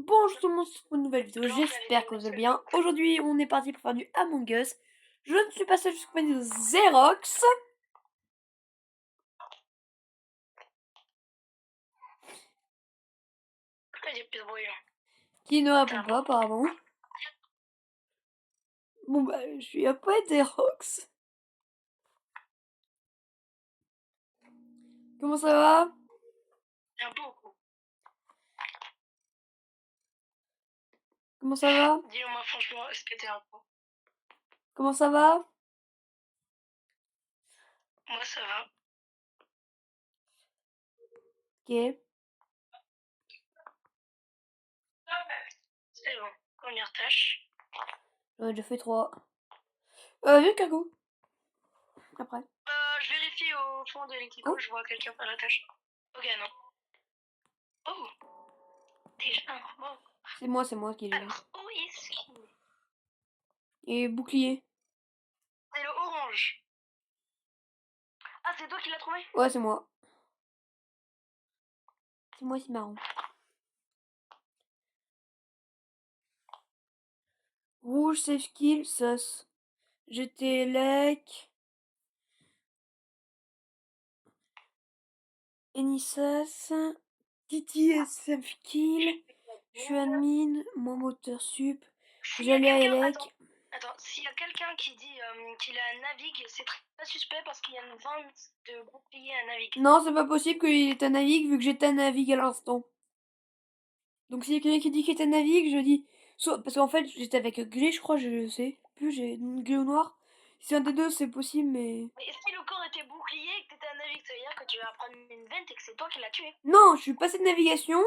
Bonjour tout le monde, c'est pour une nouvelle vidéo, j'espère que vous allez bien. Aujourd'hui, on est parti pour faire du Among Us. Je ne suis pas seul, je suis accompagné de Xerox. Qui ne répond pas apparemment. Bon bah, je suis après Xerox. Comment ça va? Comment ça va? Dis-moi franchement, est-ce que t'es un pro? Comment ça va? Moi ça va. Ok. C'est bon. Première tâche. J'en ai déjà fait 3. Viens Cargo. Après. Je vérifie au fond de l'équipe. Oh. Je vois quelqu'un faire la tâche. Ok, non. Oh, déjà. Bon. C'est moi qui l'ai. Alors, où est-ce qu'il est? Et bouclier. C'est le orange. Ah, c'est toi qui l'as trouvé? Ouais, c'est moi. C'est moi, c'est marrant. Rouge, safe kill, sus. J'étais lec. Enissas. Titi SF kill. Je suis admin. Moi moteur sup. J'allais à Elec. Attends, s'il y a quelqu'un qui dit qu'il a un navigue, c'est très suspect parce qu'il y a une vente de bouclier à navigue. Non, c'est pas possible qu'il ait un navigue vu que j'étais un navigue à l'instant. Donc s'il y a quelqu'un qui dit qu'il est un navigue, je dis... Parce qu'en fait, j'étais avec Glé, je crois, je sais. Plus, j'ai Glé au noir. Si c'est un des deux, c'est possible, mais... Mais si le corps était bouclier et que t'étais un navigue, ça veut dire que tu vas prendre une vente et que c'est toi qui l'as tué. Non, je suis passé de navigation.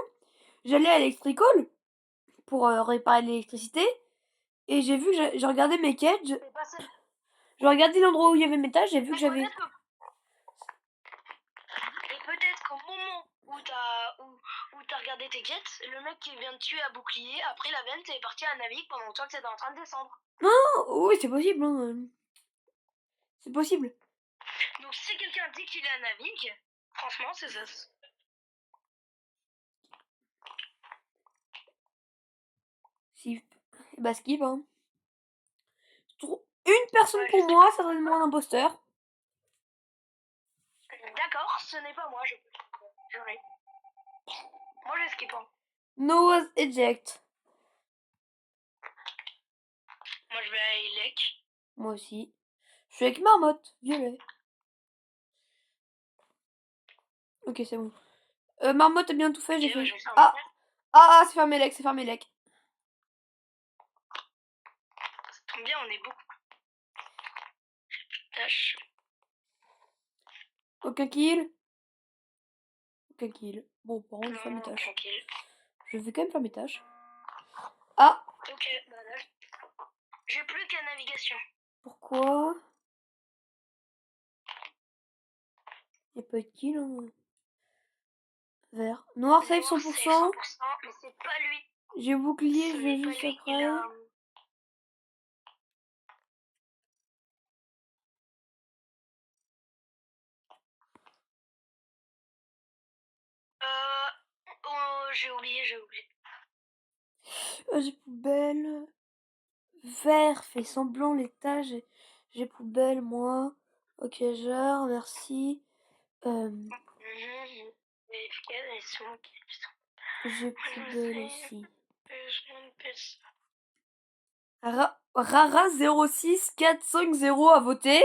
J'allais à l'électricole pour réparer l'électricité. Et j'ai vu que j'ai regardé mes cages. J'ai regardé l'endroit où il y avait mes tâches, j'ai vu que j'avais... Et peut-être qu'au moment où t'as regardé tes quêtes, le mec qui vient de tuer à bouclier, après la vente, est parti à navigue pendant toi que c'était en train de descendre. Non, oui, c'est possible. Hein. C'est possible. Donc si quelqu'un dit qu'il est à navigue, franchement, c'est ça. Si... Bah skip, hein. Une personne pour moi, ça serait moins un imposteur. D'accord, ce n'est pas moi, je vais. Moi, je skip. Hein. No was eject. Moi, je vais à Elec. Moi aussi. Je suis avec Marmotte, violet. Ok, c'est bon. Marmotte a bien tout fait, j'ai fait. C'est fermé lec, c'est fermé lec. Ça tombe bien, on est beaucoup. Tâche. Aucun kill. Aucun kill. Bon, par contre, je fais mes tâches. Je vais quand même faire mes tâches. Ah. Ok, bah là, j'ai plus qu'à navigation. Pourquoi? Y'a pas de kill, hein. Vert. Noir save 100%. Mais c'est pas lui. J'ai bouclier, je vais juste après. Oh, j'ai oublié. J'ai poubelle. Vert fait semblant les tâches. J'ai poubelle, moi. Ok, genre, merci. J'ai poubelle aussi. Rara 06450 a voté.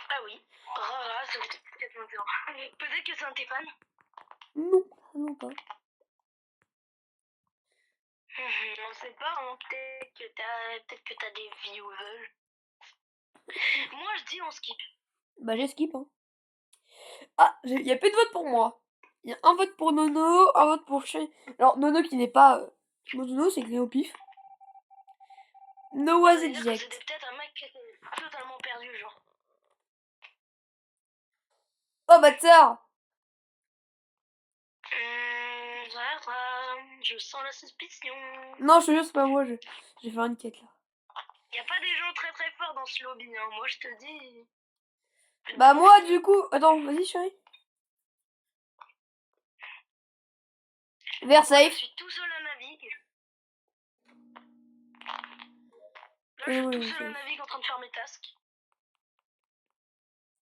Ah oui, Rara 06450. Peut-être que c'est un Stéphane. Non, non pas. On sait pas, hein. Peut-être que t'as des viewers. Moi je dis on skip. Bah j'ai skip, hein. Ah, il y a plus de vote pour moi. Il y a un vote pour Nono, un vote pour Chez. Alors Nono qui n'est pas... Nono c'est clé au pif. No was eject. C'était peut-être un mec qui était totalement perdu, genre. Oh bâtard. Je sens la suspicion. Non, je te jure, c'est pas moi, j'ai fait une quête là. Y a pas des gens très très forts dans ce lobby, hein. Moi je te dis. Bah moi du coup... Attends, vas-y chérie. Vert Moi, je safe. suis tout seul à Navigue. Là, Et je moi, suis tout je seul à safe. Navigue en train de faire mes tasks.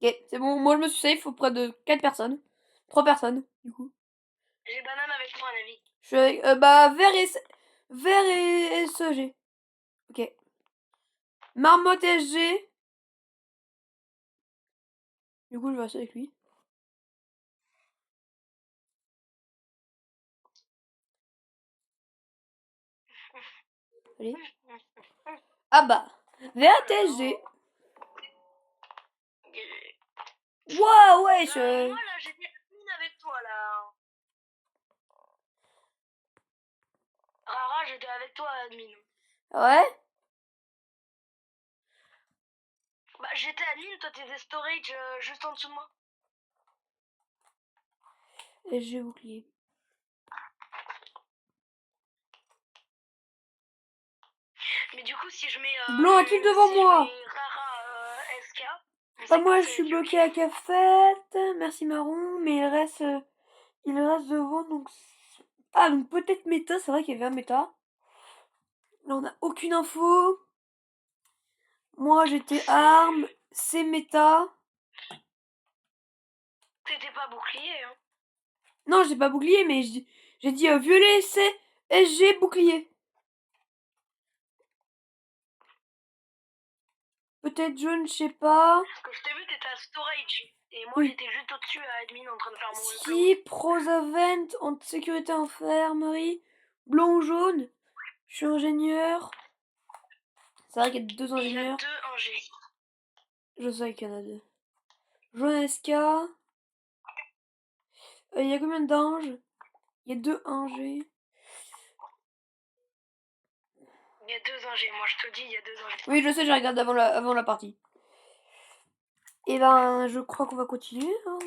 Ok, c'est bon. Moi, je me suis safe auprès de 4 personnes. 3 personnes, du coup. J'ai banane avec moi à Navigue. Je suis avec, bah, vert et SG. Ok. Marmotte SG. Du coup, je vais rester avec lui. Allez. Ah bah. Vert SG. Waouh, wesh. Moi, là, j'étais admin avec toi, là. Rara, j'étais avec toi, admin. Ouais. Bah, j'étais admin, toi, t'étais storage juste en dessous de moi. SG bouclier. Mais du coup, si je mets. Blanc à kill devant si moi. je mets Rara SK. Pas moi, je suis bloqué à cafette. Merci marron, mais il reste devant, donc. Ah, donc peut-être méta, c'est vrai qu'il y avait un méta. Là, on a aucune info. Moi, j'étais arme, c'est méta. T'étais pas bouclier, hein. Non, j'ai pas bouclier, mais j'ai dit violet, c'est SG bouclier. Peut-être jaune, je sais pas. Parce que je t'ai vu, t'étais à storage. Et moi, Oui. j'étais juste au-dessus à admin en train de faire mon upload. Skip, Rosa Vent, en sécurité infirmerie, blanc ou jaune. Je suis ingénieur. C'est vrai qu'il y a 2 Il y a ingénieurs. 2 ingés. Je sais qu'il y en a 2. Jaune SK. Il y a combien d'anges? Il y a 2 ingés. Il y a 2 ingés. Moi, je te dis, il y a 2 ingés. Oui, je sais, je regarde avant la partie. Et ben, je crois qu'on va continuer. Hein.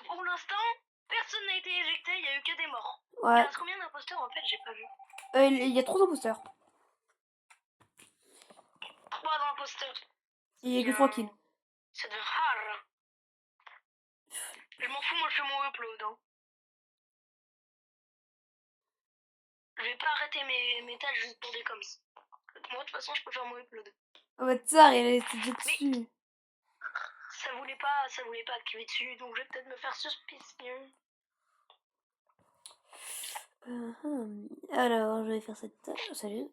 Pour l'instant, personne n'a été éjecté, il y a eu que des morts. Ouais. Il reste combien d'imposteurs en fait? J'ai pas vu. Il y a 3 imposteurs. 3 imposteurs. Il y a que 3 kills. Ça devient rare. Je m'en fous, moi je fais mon upload. Hein. Je vais pas arrêter mes tâches juste pour des coms. Moi de toute façon je peux faire mon upload. Oh bah tsar, il est déjà dessus. Ça voulait pas activer dessus, donc je vais peut-être me faire suspicieux. Alors, je vais faire cette tâche. Salut.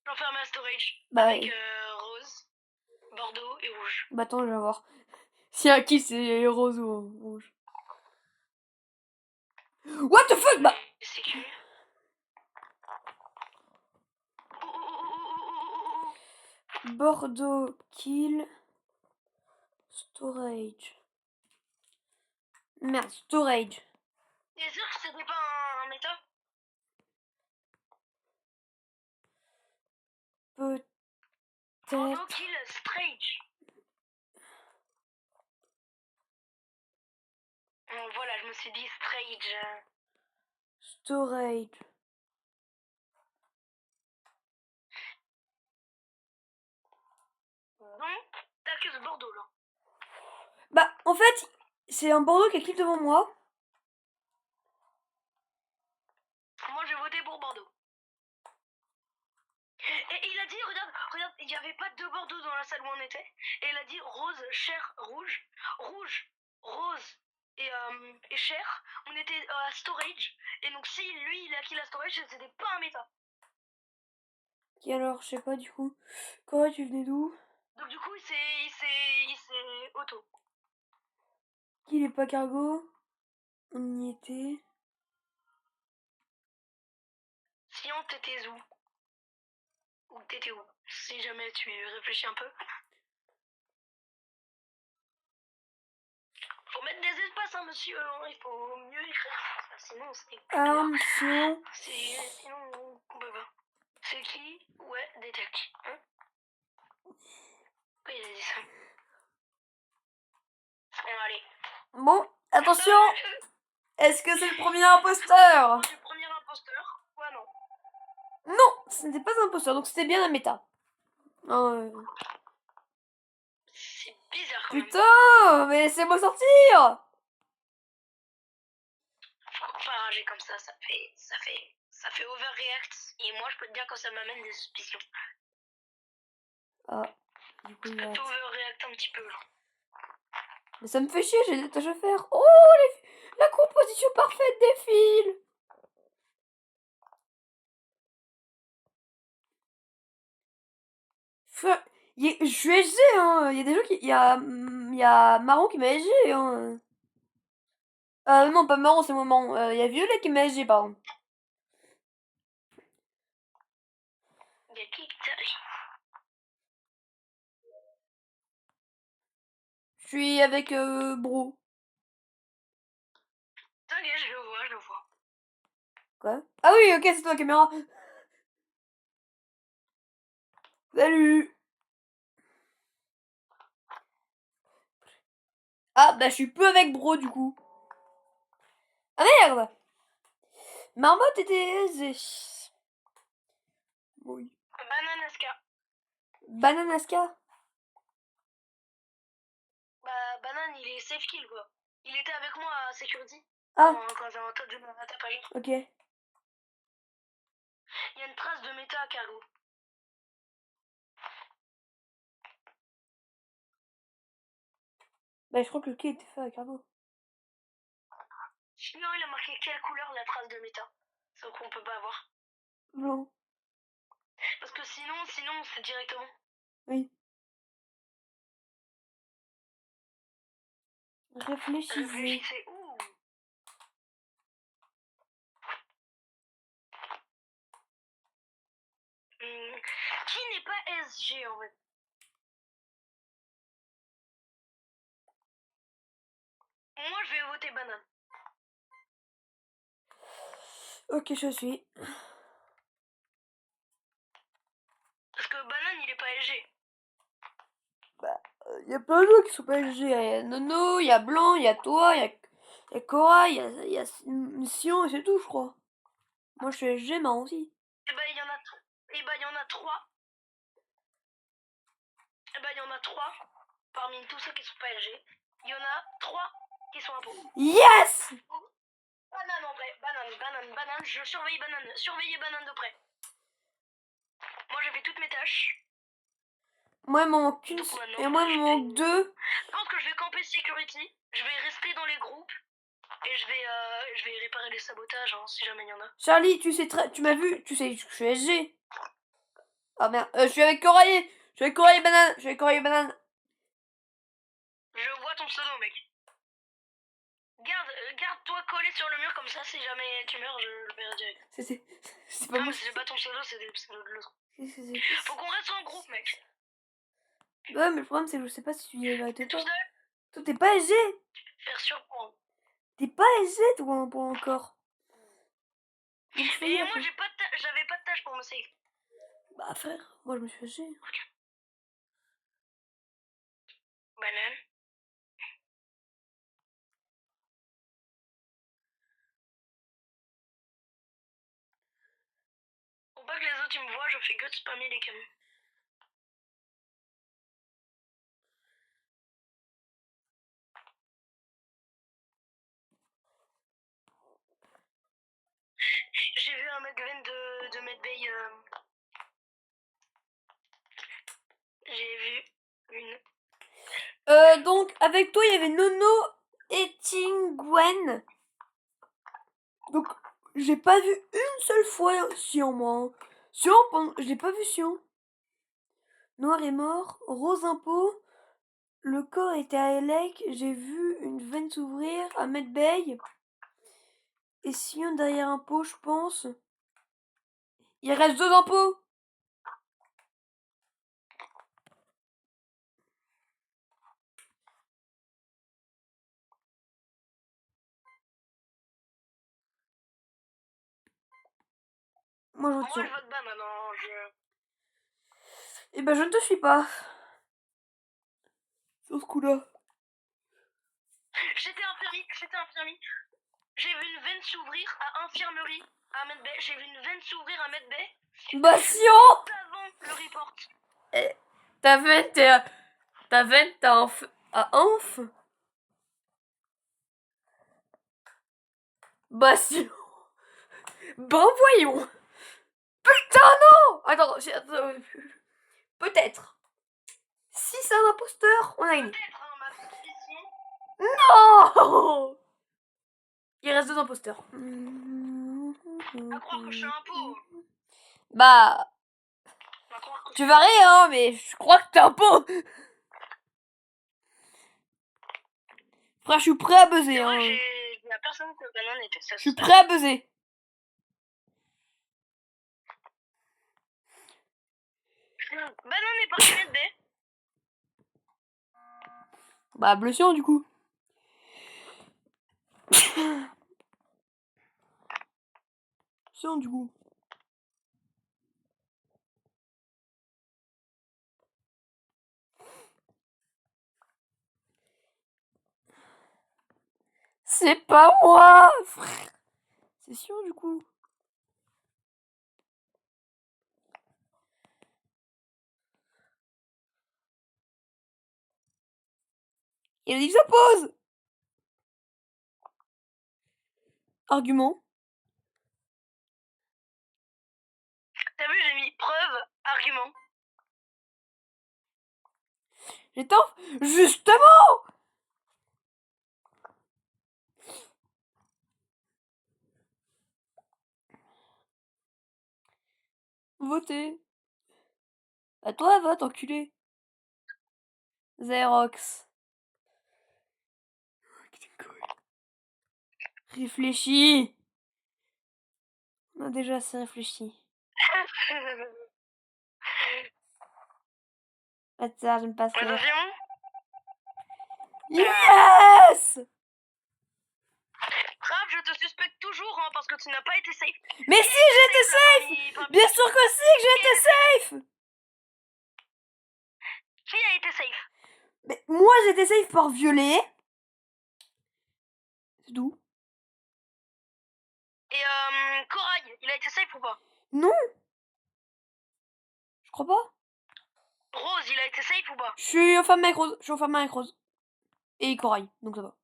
J'enferme un storage Bah, avec rose, bordeaux et rouge. bah attends, je vais voir. Si un kill, c'est rose ou rouge. What the fuck? Bah. Sécu. Bordeaux, kill. Storage. Merde, storage. T'es sûr que c'était pas un méta? Bordeaux Peut-être. kill Strange. Voilà, je me suis dit Strange. Storage. Donc, t'as que ce Bordeaux là. Bah, en fait, c'est un Bordeaux qui a kill devant moi. Moi j'ai voté pour Bordeaux. Et il a dit, regarde, il n'y avait pas deux Bordeaux dans la salle où on était. Et il a dit rose, chair, rouge. Rouge, rose et chair. On était à storage. Et donc si lui il a kill à storage, c'était pas un méta. Et alors, je sais pas du coup. Quoi, tu venais d'où? Donc du coup il s'est auto. Qui est pas cargo? On y était. Sinon t'étais où? Ou t'étais où? Si jamais tu réfléchis un peu. Faut mettre des espaces, hein, monsieur. Il faut mieux écrire. Sinon, c'est Armsion. sinon, on peut pas. C'est qui? Ouais, détecte. Hein? Pourquoi il a dit ça? Bon, allez. Bon, attention. Est-ce que c'est le premier imposteur? Du premier imposteur? Ouais, non. Non, ce n'était pas un imposteur, donc c'était bien la méta. C'est Bizarre quand même. Putain, mais laissez-moi sortir. Faut pas rager comme ça fait overreact. Et moi, je peux te dire quand ça m'amène des suspicions. Ah, du coup, il Ça arrête. fait overreact un petit peu, là. Mais ça me fait chier, j'ai des tâches à faire. Oh, la composition parfaite des fils. Je suis SG, hein. Il y a des gens qui... il y a Marron qui m'a SG, hein. Non, pas Marron, c'est moi Marron. Il y a Violet qui m'a SG, pardon. Il y a qui t'a... Je suis avec Bro. T'inquiète, je le vois. Quoi? Ah oui, ok, c'est toi la caméra. Salut. Ah, bah je suis peu avec Bro, du coup. Ah merde. Marmotte était aisée. Oui. Bananaska. Bananaska. Bah, Banane, il est safe kill, quoi. Il était avec moi à Security. Ah, Quand j'ai un tas de tapage. ok. Il y a une trace de méta à Cargo. Bah je crois que le quai était fait avec Arnaud. Non, il a marqué quelle couleur la trace de méta. C'est qu'on peut pas avoir. Blanc. Parce que sinon, c'est directement. Oui. Réfléchissez. Réfléchissez. Ouh. Qui n'est pas SG en fait? Moi, je vais voter Banane. Ok, je suis. Parce que Banane, il est pas SG. Il y a plein de gens qui sont pas SG. Il y a Nono, il y a Blanc, il y a toi, il y a Cora, il y a Sion et c'est tout, je crois. Moi je suis SG, marrant aussi. Et bah, il y en a trois. Et bah, il y en a trois. Parmi tous ceux qui sont pas SG, il y en a trois qui sont impôts. Yes! Banane en vrai. Banane. Je surveille Banane. Surveillez Banane de près. Moi, j'ai fait toutes mes tâches. Moi il m'en manque une. Donc, maintenant, Et moi il m'en manque deux. Je pense que je vais camper Security. Je vais rester dans les groupes. Et je vais réparer les sabotages, hein, si jamais il y en a. Charlie, tu sais très. Tu m'as vu, tu sais que je suis SG. Ah merde, je suis avec Corail. Je suis avec Corail Banane. Je suis avec Corail Banane. Je vois ton pseudo, mec. Garde-toi collé sur le mur comme ça, si jamais tu meurs, je le verrai direct. C'est pas Non, moi. mais c'est pas ton pseudo, c'est le pseudo de l'autre. C'est- Faut qu'on reste en groupe, mec. Ouais, mais le problème c'est que je sais pas si tu y es T'es pas. tout seul? Toi t'es pas SG. Faire surprendre. T'es pas SG toi pour encore. Donc je fais Et gaffe. moi, j'avais pas de tâche pour me save. Bah frère, moi je me suis SG. Banane. Pour pas que les autres ils me voient, je fais que de spammer les cams. J'ai vu un mec de Medbay. J'ai vu une. Donc avec toi il y avait Nono et Tingwen. Donc j'ai pas vu une seule fois Sion moi. Sion, je l'ai pas vu Sion. Noir est mort, Rose impôt. Le corps était à Elec, j'ai vu une veine s'ouvrir à Medbay. Et Sion derrière un pot, je pense. Il reste deux impôts. Moi je Moi, tiens. je vote bas maintenant. Eh ben je ne te suis pas. Sur ce coup-là. J'étais infirmier. J'ai vu une veine s'ouvrir à infirmerie à Medbay. J'ai vu une veine s'ouvrir à Medbay. Bah Sion! Avant le report. Ta veine, t'es... T'as 20, t'as un feu à inf. Bah si. Ben voyons. Putain non. Attends, peut-être. Si c'est un imposteur, on a gagné. Peut-être, hein, ma suspicion. Non. Il reste 2 imposteurs. À croire que je suis un pot. Bah, À croire que tu varies, hein, mais je crois que t'es un pot. Frère, je suis prêt à buzzer, c'est vrai hein. que il y a personne que Banane était. Je suis prêt à buzzer. Banane est parti mettre B. Bah, bleu cyan, du coup. Cyan, du coup. C'est pas moi, frère. C'est cyan, du coup. Il a dit que ça pose. Argument. T'as vu, j'ai mis preuve, argument. J'étais Justement. Votez. À toi, vote, enculé. Xerox. Réfléchis. On a déjà assez réfléchi. Attends, j'aime pas ça. Attention. Yes. Grave, je te suspecte toujours, hein, parce que tu n'as pas été safe. Mais si, j'ai été safe. Bien sûr que si, que j'ai été safe. Qui a été safe? Mais moi, j'ai été safe par violet. C'est d'où? Et Corail, il a été safe ou pas? Non. Je crois pas. Rose, il a été safe ou pas? Je suis enfermée avec Rose. Je suis enfermée avec Rose. Et Corail, donc ça va.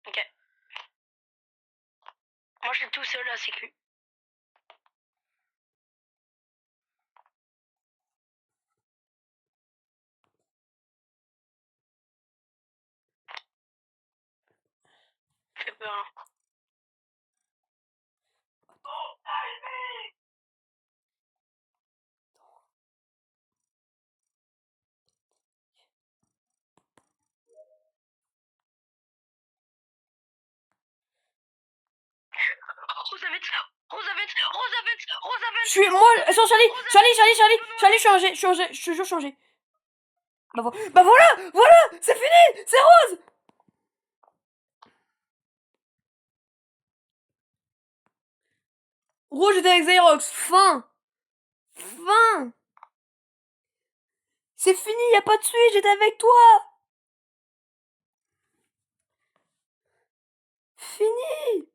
Ok. Moi, je suis tout seul à sécu. Fait peur. Hein. Rosavette, Rosavette, Rosavette, Rosavette. Je suis moi sur Charlie, Charlie, je suis en G, je suis toujours changé. Bah voilà, c'est fini, c'est Rose. Rose, j'étais avec Xerox, fin. C'est fini, y a pas de suite, j'étais avec toi. Fini.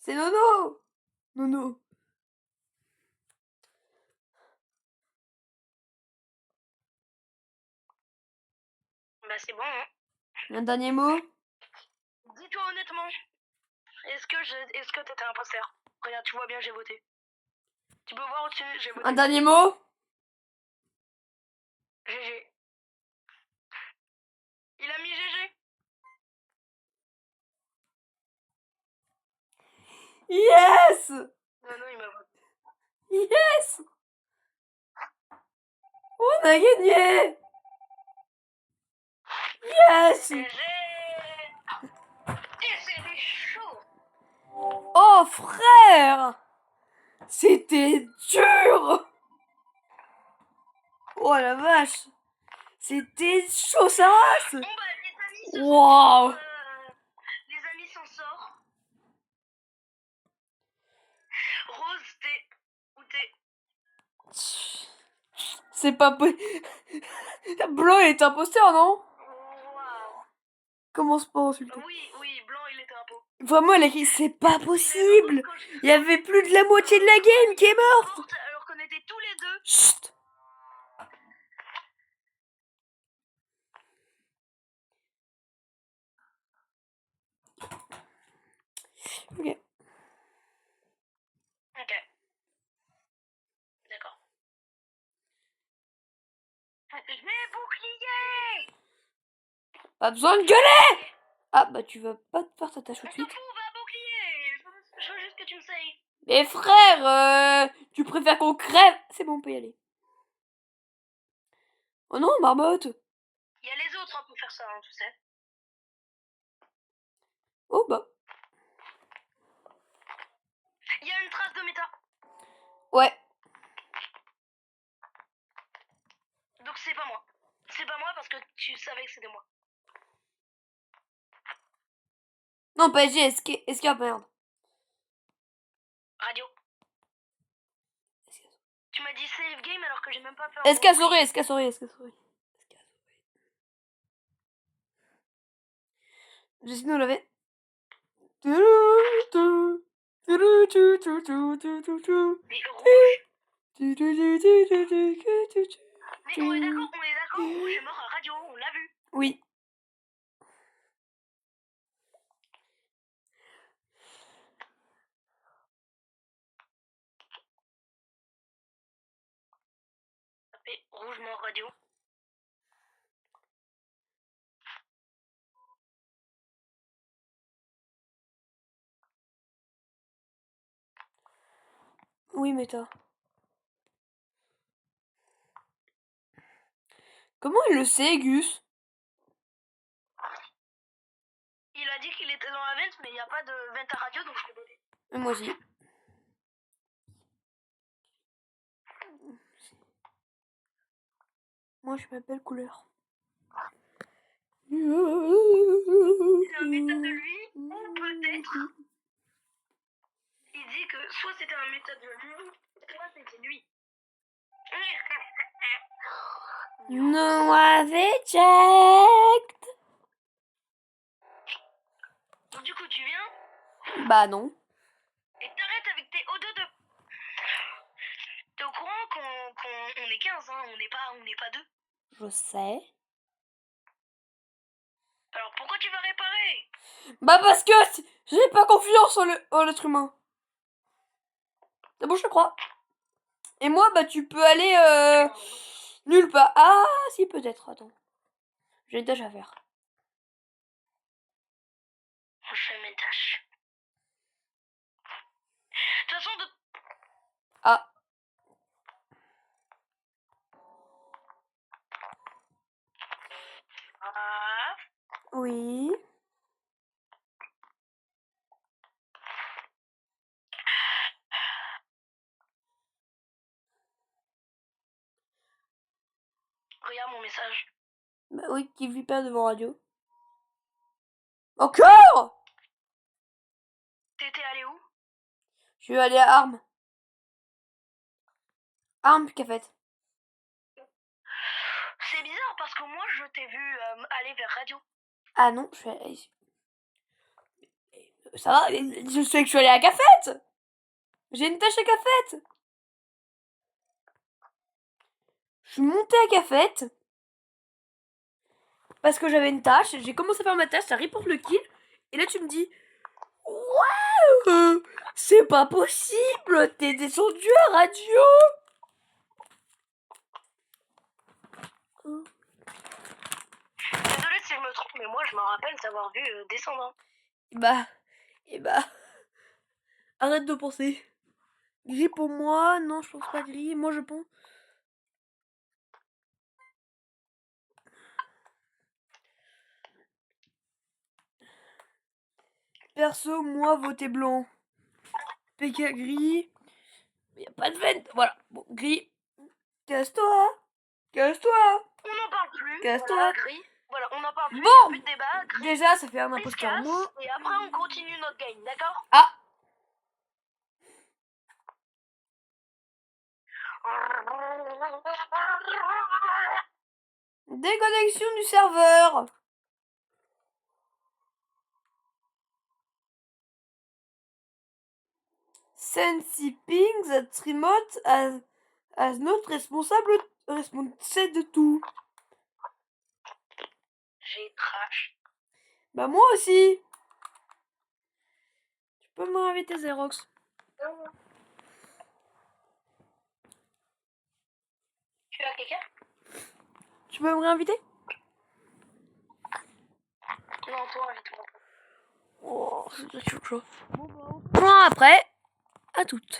C'est Nono. Nono. Bah c'est bon. Hein. Un dernier mot. Dis-toi honnêtement, est-ce que t'étais imposteur? Regarde, tu vois bien, j'ai voté. Tu peux voir au-dessus, j'ai voté. Un dernier mot. GG. Il a mis GG. Yes. Non, il m'a voté. Yes. On a gagné. Yes. GG. Et c'était chaud. Oh frère. C'était dur. Oh la vache. C'était chaud ça race. Bon bah les amis se Wow. sont les amis s'en sortent. Rose, t'es où t'es? C'est pas possible. Blanc il est imposteur non? Waouh. Commence pas à insulter. Oui, Blanc il était un pot. Vraiment, elle a dit, c'est pas possible. Il y avait plus de la moitié de la game qui est morte. Alors qu'on était tous les deux. Chut. Ok. Ok. D'accord. J'ai bouclier. Pas besoin de gueuler. Ah, bah tu vas pas te faire ta tâche tout de On s'en suite. fout, on va bouclier. Je veux juste que tu me saves. Mais frère, tu préfères qu'on crève? C'est bon, on peut y aller. Oh non, marmotte. Il y a les autres pour faire ça, hein, tu sais. Oh bah. Il y a une trace de méta. Ouais. Donc c'est pas moi. C'est pas moi parce que tu savais que c'était moi. Non, PSG, escape, merde. Radio. Tu m'as dit save game alors que j'ai même pas fait un Escassoré. J'essaie de nous laver. Mais rouge. Mais on est d'accord, rouge est mort à radio, on l'a vu. Oui. Tapez rouge mort radio. Oui, méta. Comment il le sait, Gus? Il a dit qu'il était dans la vente, mais il n'y a pas de vente à radio, donc je peux donner. Moi aussi. Moi, je m'appelle couleur. C'est un méta de lui, ou peut-être. Il dit que soit c'était un méta de lui, soit c'était lui. No, avait checked. Donc du coup, tu viens Bah non. et t'arrêtes avec tes O2. T'es au courant qu'on est 15, hein, on n'est pas 2. Je sais. Alors pourquoi tu vas réparer? Bah parce que j'ai pas confiance en l'être humain. C'est bon, je te crois. Et moi, bah tu peux aller nulle part. Ah, si, peut-être. Attends. J'ai une tâche à faire. Je fais mes tâches. De toute façon, Ah. Ah, Oui. regarde mon message. Bah oui, qui vit pas devant radio. Encore? T'étais allé où? Je suis allé à Armes. Armes, cafette. C'est bizarre parce que moi je t'ai vu aller vers radio. Ah non, je suis allé... Ça va, je sais que je suis allé à cafette. J'ai une tâche à cafette. Je suis montée à cafette. Parce que j'avais une tâche, j'ai commencé à faire ma tâche, ça reporte le kill. Et là tu me dis, waouh, c'est pas possible, t'es descendu à radio. Désolée si je me trompe, mais moi je me rappelle t'avoir vu descendant. Et bah, arrête de penser. Gris pour moi, non je pense pas gris, moi je pense. Perso, moi voter blanc. PK gris. Y a pas de vente, voilà. Bon, gris. Casse-toi. Casse-toi. On n'en parle plus. Casse-toi. Voilà, gris. Voilà, on n'en parle plus. Bon. Y a plus de débat. Gris, Déjà, ça fait un on se imposteur en casse, moins. et après on continue notre game, d'accord? Ah. Déconnexion du serveur. Sensi Ping that remote as not responsable de tout. J'ai trash. Bah moi aussi. Tu peux me réinviter Xerox. Tu as quelqu'un? Tu peux me réinviter? Non, toi, invite-moi. Oh, c'est chaud. Bon, après, à toutes.